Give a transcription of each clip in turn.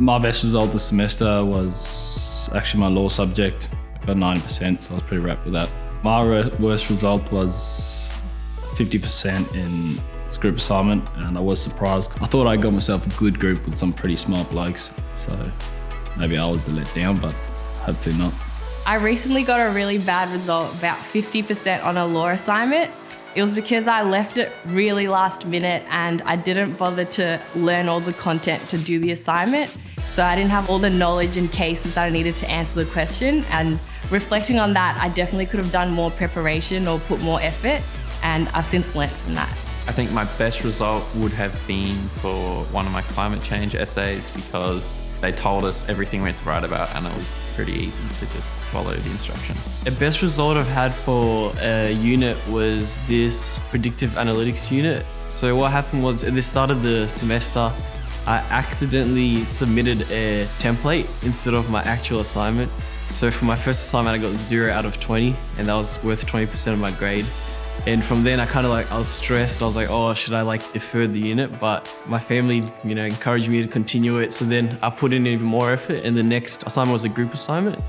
My best result this semester was actually my law subject. I got 90%, so I was pretty wrapped with that. My worst result was 50% in this group assignment, and I was surprised. I thought I got myself a good group with some pretty smart blokes, so maybe I was the letdown, but hopefully not. I recently got a really bad result, about 50% on a law assignment. It was because I left it really last minute and I didn't bother to learn all the content to do the assignment. So I didn't have all the knowledge and cases that I needed to answer the question. And reflecting on that, I definitely could have done more preparation or put more effort, and I've since learnt from that. I think my best result would have been for one of my climate change essays, because they told us everything we had to write about and it was pretty easy to just follow the instructions. The best result I've had for a unit was this predictive analytics unit. So what happened was at the start of the semester, I accidentally submitted a template instead of my actual assignment. So for my first assignment, I got 0 out of 20, and that was worth 20% of my grade. And from then I was stressed. I was like, oh, should I defer the unit? But my family, encouraged me to continue it. So then I put in even more effort, and the next assignment was a group assignment.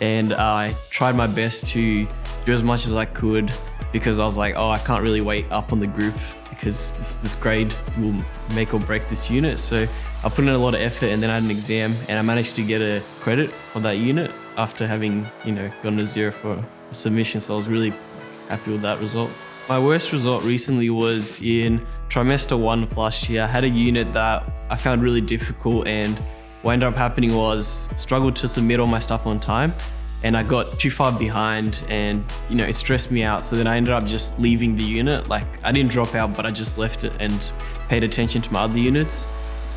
And I tried my best to do as much as I could, because I was like, oh, I can't really wait up on the group because this grade will make or break this unit. So I put in a lot of effort, and then I had an exam, and I managed to get a credit for that unit after having, gotten a 0 for a submission. So I was really happy with that result. My worst result recently was in trimester 1 of last year. I had a unit that I found really difficult, and what ended up happening was struggled to submit all my stuff on time, and I got too far behind, and it stressed me out. So then I ended up just leaving the unit. I didn't drop out, but I just left it and paid attention to my other units.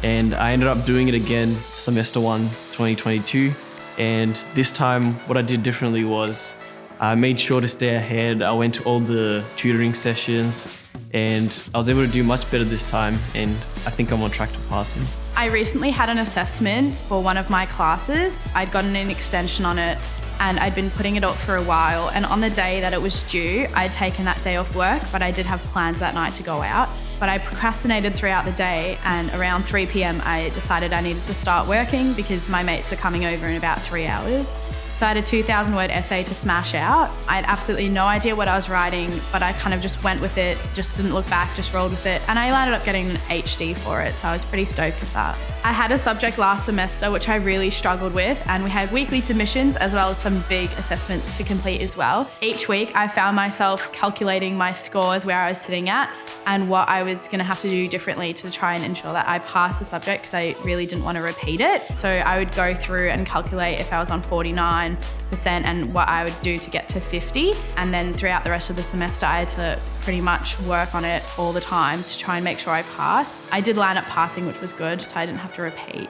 And I ended up doing it again semester 1, 2022. And this time what I did differently was I made sure to stay ahead. I went to all the tutoring sessions, and I was able to do much better this time, and I think I'm on track to passing. I recently had an assessment for one of my classes. I'd gotten an extension on it, and I'd been putting it up for a while, and on the day that it was due, I'd taken that day off work, but I did have plans that night to go out. But I procrastinated throughout the day, and around 3 p.m. I decided I needed to start working because my mates were coming over in about 3 hours. So I had a 2,000-word essay to smash out. I had absolutely no idea what I was writing, but I kind of just went with it, just didn't look back, just rolled with it. And I landed up getting an HD for it, so I was pretty stoked with that. I had a subject last semester which I really struggled with, and we had weekly submissions as well as some big assessments to complete as well. Each week I found myself calculating my scores, where I was sitting at, and what I was going to have to do differently to try and ensure that I passed the subject, because I really didn't want to repeat it. So I would go through and calculate if I was on 49% and what I would do to get to 50. And then throughout the rest of the semester, I had to pretty much work on it all the time to try and make sure I passed. I did land up passing, which was good, so I didn't have to repeat.